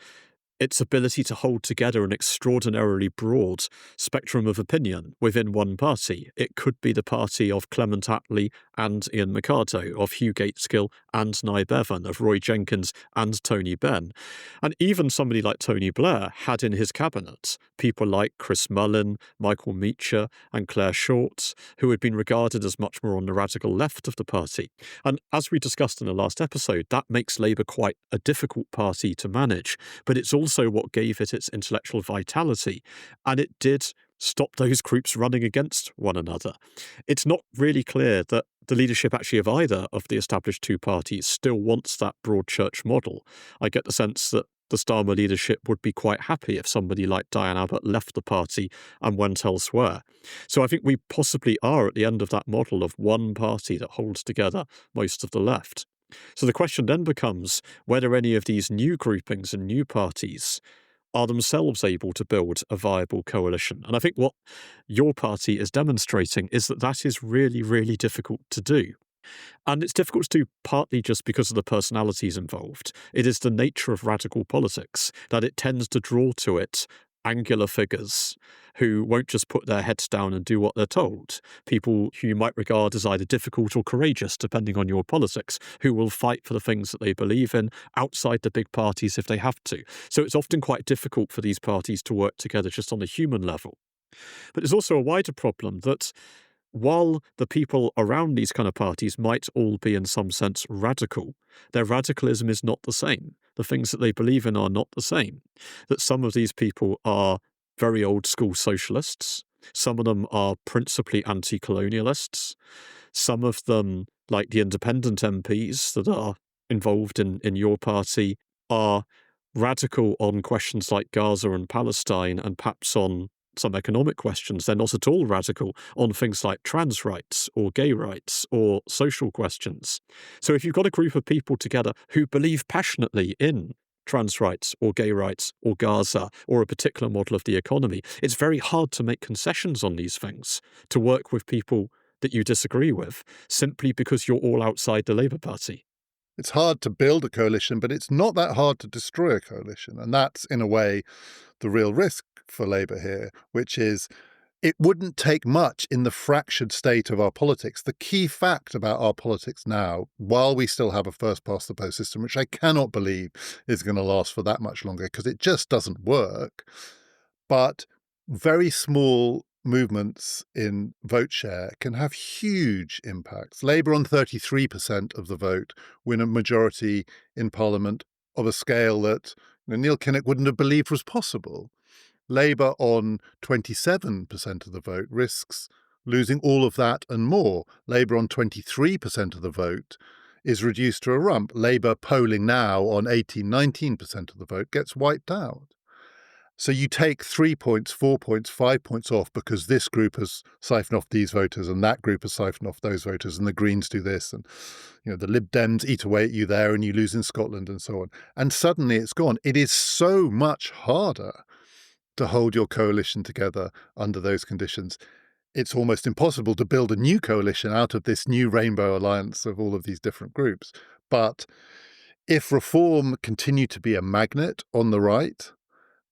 its ability to hold together an extraordinarily broad spectrum of opinion within one party. It could be the party of Clement Attlee and Ian Mercado, of Hugh Gateskill and Nye Bevan, of Roy Jenkins and Tony Benn. And even somebody like Tony Blair had in his cabinet people like Chris Mullin, Michael Meacher and Claire Short, who had been regarded as much more on the radical left of the party. And as we discussed in the last episode, that makes Labour quite a difficult party to manage, but it's also what gave it its intellectual vitality, and it did stop those groups running against one another. It's not really clear that the leadership actually of either of the established two parties still wants that broad church model. I get the sense that the Starmer leadership would be quite happy if somebody like Diane Abbott left the party and went elsewhere. So I think we possibly are at the end of that model of one party that holds together most of the left. So the question then becomes whether any of these new groupings and new parties are themselves able to build a viable coalition. And I think what your party is demonstrating is that that is really, really difficult to do. And it's difficult to do partly just because of the personalities involved. It is the nature of radical politics that it tends to draw to it angular figures who won't just put their heads down and do what they're told. People who you might regard as either difficult or courageous, depending on your politics, who will fight for the things that they believe in outside the big parties if they have to. So it's often quite difficult for these parties to work together just on a human level. But there's also a wider problem that while the people around these kind of parties might all be in some sense radical, their radicalism is not the same. The things that they believe in are not the same. That some of these people are very old school socialists. Some of them are principally anti-colonialists. Some of them, like the independent MPs that are involved in your party, are radical on questions like Gaza and Palestine and perhaps on some economic questions. They're not at all radical on things like trans rights or gay rights or social questions. So if you've got a group of people together who believe passionately in trans rights or gay rights or Gaza or a particular model of the economy, it's very hard to make concessions on these things, to work with people that you disagree with, simply because you're all outside the Labour Party. It's hard to build a coalition, but it's not that hard to destroy a coalition. And that's, in a way, the real risk for Labour here, which is it wouldn't take much in the fractured state of our politics. The key fact about our politics now, while we still have a first-past-the-post system, which I cannot believe is going to last for that much longer because it just doesn't work, but very small movements in vote share can have huge impacts. Labour on 33% of the vote win a majority in Parliament of a scale that Neil Kinnock wouldn't have believed was possible. Labour on 27% of the vote risks losing all of that and more. Labour on 23% of the vote is reduced to a rump. Labour polling now on 18-19% of the vote gets wiped out. So you take 3 points, 4 points, 5 points off because this group has siphoned off these voters and that group has siphoned off those voters and the Greens do this and the Lib Dems eat away at you there and you lose in Scotland and so on. And suddenly it's gone. It is so much harder to hold your coalition together under those conditions. It's almost impossible to build a new coalition out of this new rainbow alliance of all of these different groups. But if reform continued to be a magnet on the right,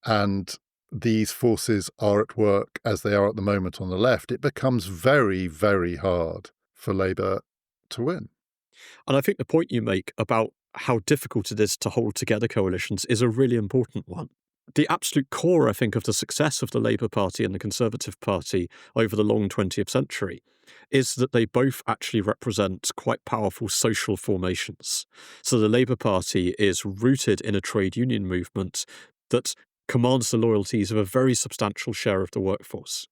and these forces are at work as they are at the moment on the left, it becomes very, very hard for Labour to win. And I think the point you make about how difficult it is to hold together coalitions is a really important one. The absolute core, I think, of the success of the Labour Party and the Conservative Party over the long 20th century is that they both actually represent quite powerful social formations. So the Labour Party is rooted in a trade union movement that commands the loyalties of a very substantial share of the workforce.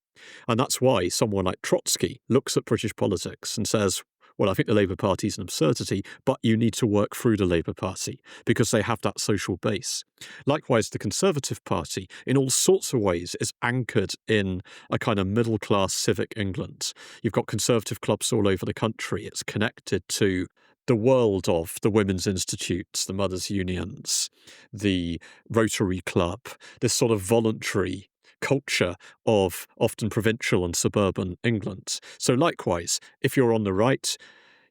And that's why someone like Trotsky looks at British politics and says, well, I think the Labour Party is an absurdity, but you need to work through the Labour Party because they have that social base. Likewise, the Conservative Party, in all sorts of ways, is anchored in a kind of middle-class civic England. You've got Conservative clubs all over the country. It's connected to the world of the women's institutes, the mothers' unions, the Rotary Club, this sort of voluntary culture of often provincial and suburban England. So likewise, if you're on the right,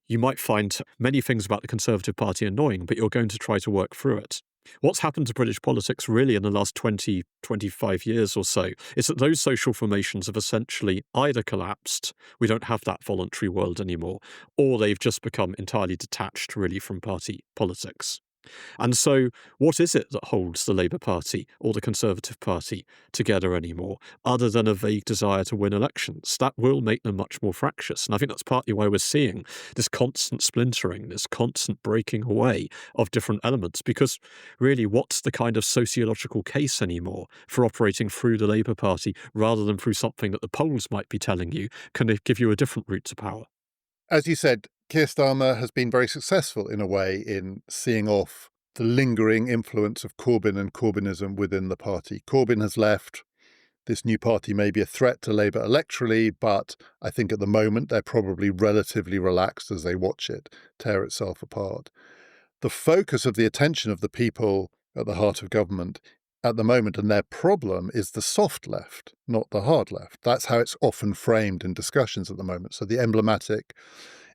you might find many things about the Conservative Party annoying, but you're going to try to work through it. What's happened to British politics really in the last 20, 25 years or so is that those social formations have essentially either collapsed, we don't have that voluntary world anymore, or they've just become entirely detached really from party politics. And so what is it that holds the Labour Party or the Conservative Party together anymore, other than a vague desire to win elections? That will make them much more fractious. And I think that's partly why we're seeing this constant splintering, this constant breaking away of different elements, because really what's the kind of sociological case anymore for operating through the Labour Party rather than through something that the polls might be telling you can give you a different route to power? As you said, Keir Starmer has been very successful in a way in seeing off the lingering influence of Corbyn and Corbynism within the party. Corbyn has left. This new party may be a threat to Labour electorally, but I think at the moment they're probably relatively relaxed as they watch it tear itself apart. The focus of the attention of the people at the heart of government at the moment and their problem is the soft left, not the hard left. That's how it's often framed in discussions at the moment. So the emblematic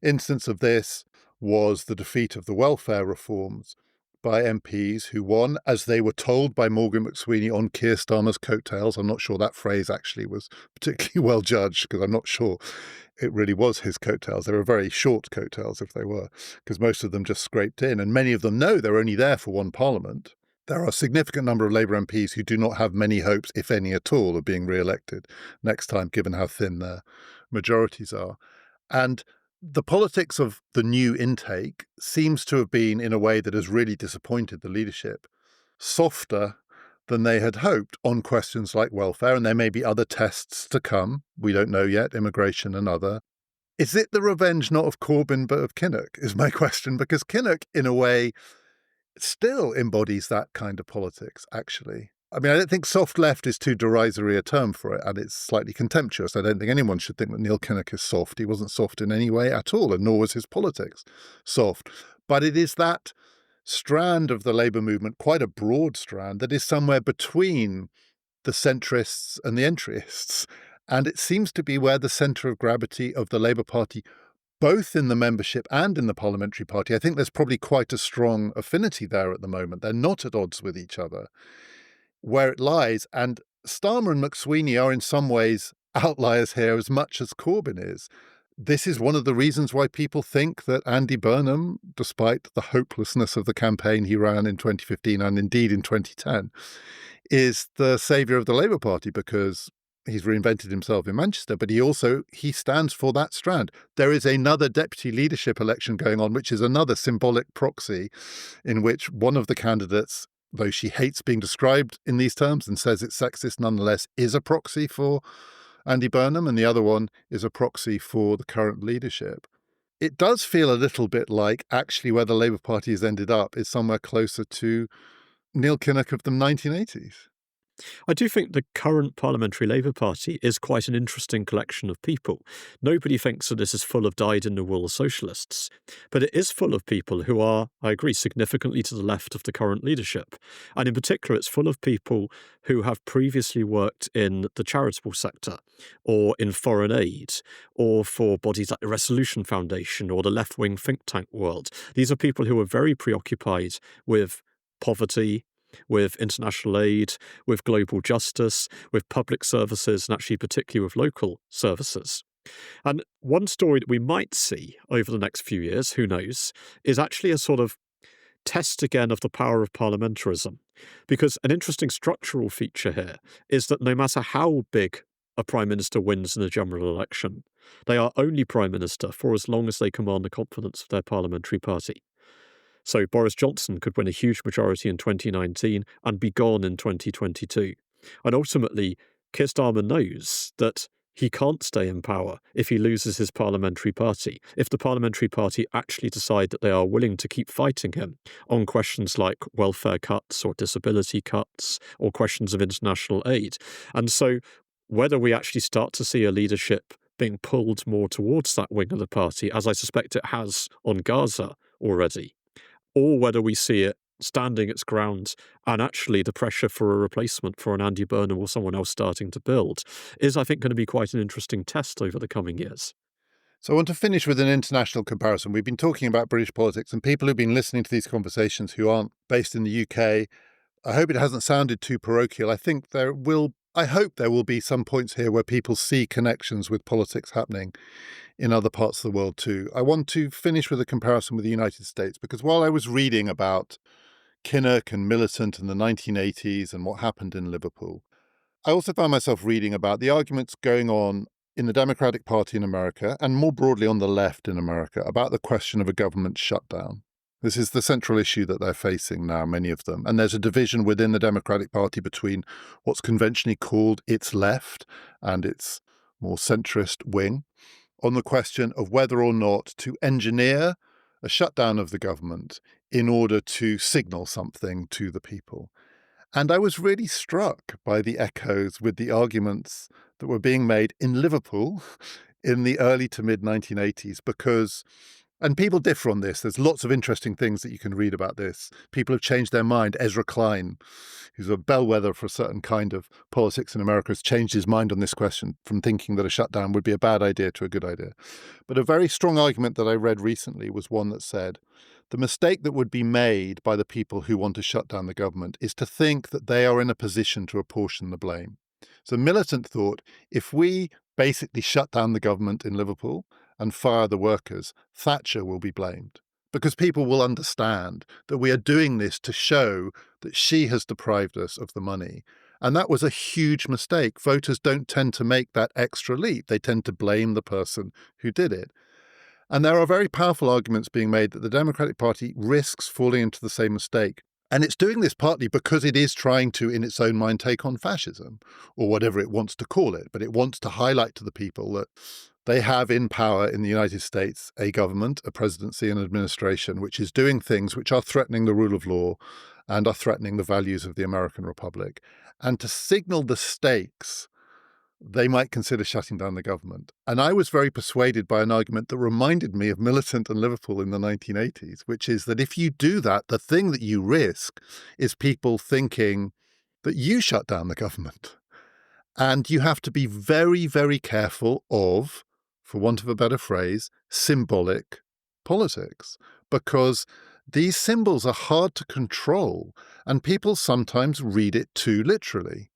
instance of this was the defeat of the welfare reforms by MPs who won, as they were told by Morgan McSweeney, on Keir Starmer's coattails. I'm not sure that phrase actually was particularly well judged, because I'm not sure it really was his coattails. They were very short coattails if they were, because most of them just scraped in. And many of them know they're only there for one parliament. There are a significant number of Labour MPs who do not have many hopes, if any at all, of being re-elected next time, given how thin their majorities are. And the politics of the new intake seems to have been, in a way that has really disappointed the leadership, softer than they had hoped on questions like welfare, and there may be other tests to come. We don't know yet, immigration and other. Is it the revenge not of Corbyn but of Kinnock, is my question, because Kinnock, in a way, still embodies that kind of politics, actually. I mean, I don't think soft left is too derisory a term for it, and it's slightly contemptuous. I don't think anyone should think that Neil Kinnock is soft. He wasn't soft in any way at all, and nor was his politics soft. But it is that strand of the Labour movement, quite a broad strand, that is somewhere between the centrists and the entryists. And it seems to be where the centre of gravity of the Labour Party, both in the membership and in the parliamentary party, I think there's probably quite a strong affinity there at the moment. They're not at odds with each other. Where it lies, and Starmer and McSweeney are in some ways outliers here as much as Corbyn is. This is one of the reasons why people think that Andy Burnham, despite the hopelessness of the campaign he ran in 2015 and indeed in 2010, is the saviour of the Labour Party, because he's reinvented himself in Manchester, but he stands for that strand. There is another deputy leadership election going on, which is another symbolic proxy in which one of the candidates, though she hates being described in these terms and says it's sexist nonetheless, is a proxy for Andy Burnham, and the other one is a proxy for the current leadership. It does feel a little bit like actually where the Labour Party has ended up is somewhere closer to Neil Kinnock of the 1980s. I do think the current Parliamentary Labour Party is quite an interesting collection of people. Nobody thinks that this is full of dyed-in-the-wool socialists, but it is full of people who are, I agree, significantly to the left of the current leadership. And in particular, it's full of people who have previously worked in the charitable sector or in foreign aid or for bodies like the Resolution Foundation or the left-wing think tank world. These are people who are very preoccupied with poverty, with international aid, with global justice, with public services, and actually particularly with local services. And one story that we might see over the next few years, who knows, is actually a sort of test again of the power of parliamentarism. Because an interesting structural feature here is that no matter how big a prime minister wins in a general election, they are only prime minister for as long as they command the confidence of their parliamentary party. So Boris Johnson could win a huge majority in 2019 and be gone in 2022. And ultimately, Keir Starmer knows that he can't stay in power if he loses his parliamentary party, if the parliamentary party actually decide that they are willing to keep fighting him on questions like welfare cuts or disability cuts or questions of international aid. And so whether we actually start to see a leadership being pulled more towards that wing of the party, as I suspect it has on Gaza already, or whether we see it standing its ground and actually the pressure for a replacement for an Andy Burnham or someone else starting to build is, I think, going to be quite an interesting test over the coming years. So I want to finish with an international comparison. We've been talking about British politics, and people who've been listening to these conversations who aren't based in the UK, I hope it hasn't sounded too parochial. I hope there will be some points here where people see connections with politics happening in other parts of the world too. I want to finish with a comparison with the United States, because while I was reading about Kinnock and Militant in the 1980s and what happened in Liverpool, I also found myself reading about the arguments going on in the Democratic Party in America and more broadly on the left in America about the question of a government shutdown. This is the central issue that they're facing now, many of them. And there's a division within the Democratic Party between what's conventionally called its left and its more centrist wing on the question of whether or not to engineer a shutdown of the government in order to signal something to the people. And I was really struck by the echoes with the arguments that were being made in Liverpool in the early to mid 1980s, because, and people differ on this, there's lots of interesting things that you can read about this. People have changed their mind. Ezra Klein, who's a bellwether for a certain kind of politics in America, has changed his mind on this question from thinking that a shutdown would be a bad idea to a good idea. But a very strong argument that I read recently was one that said, the mistake that would be made by the people who want to shut down the government is to think that they are in a position to apportion the blame. So Militant thought, if we basically shut down the government in Liverpool and fire the workers, Thatcher will be blamed, because people will understand that we are doing this to show that she has deprived us of the money. And that was a huge mistake. Voters don't tend to make that extra leap. They tend to blame the person who did it. And there are very powerful arguments being made that the Democratic Party risks falling into the same mistake. And it's doing this partly because it is trying to, in its own mind, take on fascism, or whatever it wants to call it. But it wants to highlight to the people that they have in power in the United States a government, a presidency, an administration, which is doing things which are threatening the rule of law and are threatening the values of the American Republic. And to signal the stakes, they might consider shutting down the government. And I was very persuaded by an argument that reminded me of Militant and Liverpool in the 1980s, which is that if you do that, the thing that you risk is people thinking that you shut down the government. And you have to be very, very careful of, for want of a better phrase, symbolic politics, because these symbols are hard to control and people sometimes read it too literally.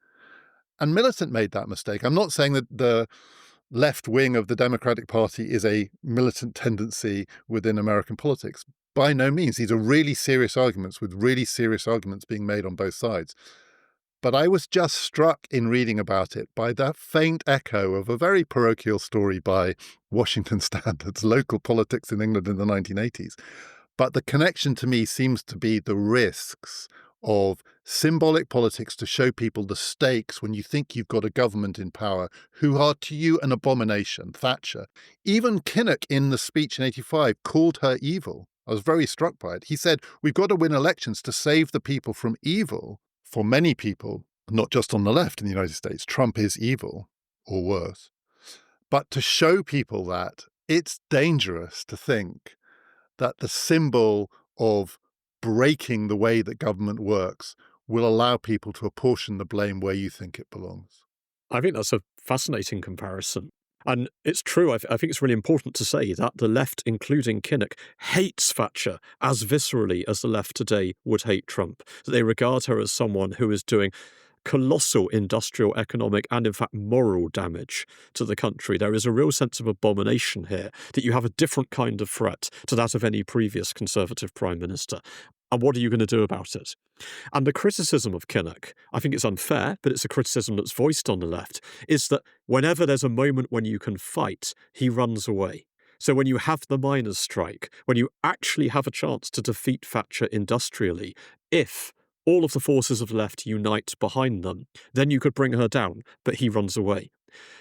And Militant made that mistake. I'm not saying that the left wing of the Democratic Party is a militant tendency within American politics. By no means. These are really serious arguments with really serious arguments being made on both sides. But I was just struck in reading about it by that faint echo of a very parochial story by Washington standards, local politics in England in the 1980s. But the connection to me seems to be the risks of symbolic politics to show people the stakes when you think you've got a government in power who are to you an abomination. Thatcher. Even Kinnock in the speech in 85 called her evil. I was very struck by it. He said, we've got to win elections to save the people from evil. For many people, not just on the left in the United States, Trump is evil or worse. But to show people that it's dangerous to think that the symbol of breaking the way that government works will allow people to apportion the blame where you think it belongs. I think that's a fascinating comparison. And it's true, I think it's really important to say that the left, including Kinnock, hates Thatcher as viscerally as the left today would hate Trump. That they regard her as someone who is doing colossal industrial, economic, and in fact moral damage to the country. There is a real sense of abomination here, that you have a different kind of threat to that of any previous Conservative Prime Minister. And what are you going to do about it? And the criticism of Kinnock, I think it's unfair, but it's a criticism that's voiced on the left, is that whenever there's a moment when you can fight, he runs away. So when you have the miners' strike, when you actually have a chance to defeat Thatcher industrially, if all of the forces of the left unite behind them, then you could bring her down, but he runs away.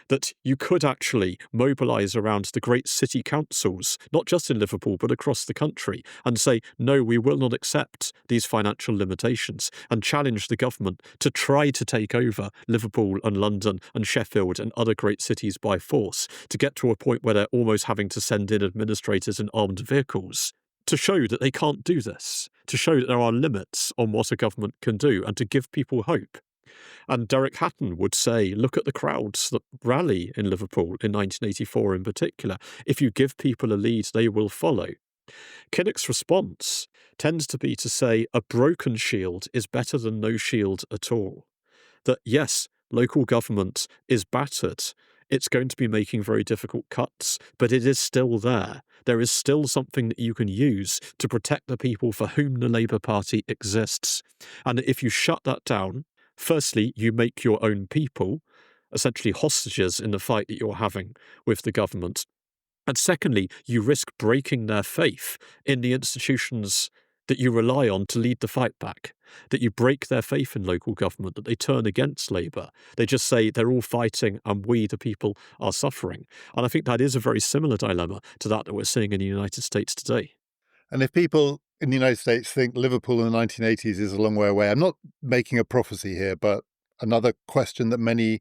That you could actually mobilise around the great city councils, not just in Liverpool, but across the country, and say, no, we will not accept these financial limitations, and challenge the government to try to take over Liverpool and London and Sheffield and other great cities by force, to get to a point where they're almost having to send in administrators in armed vehicles, to show that they can't do this, to show that there are limits on what a government can do, and to give people hope. And Derek Hatton would say, look at the crowds that rally in Liverpool in 1984 in particular. If you give people a lead, they will follow. Kinnock's response tends to be to say a broken shield is better than no shield at all. That yes, local government is battered. It's going to be making very difficult cuts, but it is still there. There is still something that you can use to protect the people for whom the Labour Party exists. And if you shut that down, firstly, you make your own people essentially hostages in the fight that you're having with the government. And secondly, you risk breaking their faith in the institutions that you rely on to lead the fight back, that you break their faith in local government, that they turn against Labour. They just say they're all fighting and we, the people, are suffering. And I think that is a very similar dilemma to that we're seeing in the United States today. And if people in the United States think Liverpool in the 1980s is a long way away, I'm not making a prophecy here, but another question that many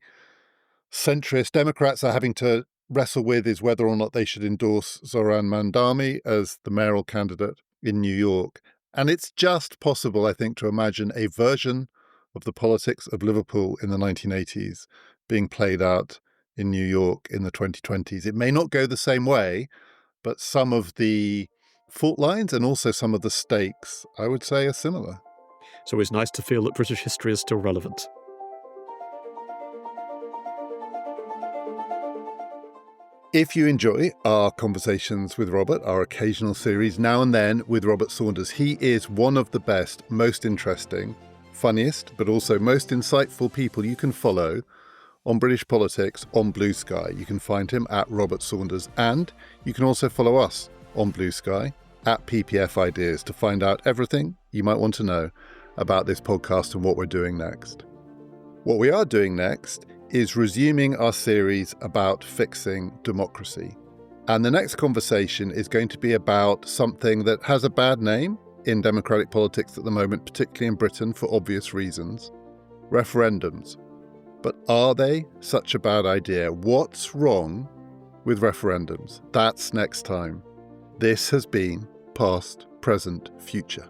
centrist Democrats are having to wrestle with is whether or not they should endorse Zoran Mandami as the mayoral candidate in New York. And it's just possible, I think, to imagine a version of the politics of Liverpool in the 1980s being played out in New York in the 2020s. It may not go the same way, but some of the fault lines and also some of the stakes, I would say, are similar. It's always nice to feel that British history is still relevant. If you enjoy our conversations with Robert, our occasional series Now and Then with Robert Saunders, he is one of the best, most interesting, funniest, but also most insightful people you can follow on British politics on Blue Sky. You can find him at Robert Saunders, and you can also follow us on Blue Sky at PPF Ideas to find out everything you might want to know about this podcast and what we're doing next. What we are doing next is resuming our series about fixing democracy. And the next conversation is going to be about something that has a bad name in democratic politics at the moment, particularly in Britain for obvious reasons: referendums. But are they such a bad idea? What's wrong with referendums? That's next time. This has been Past, Present, Future.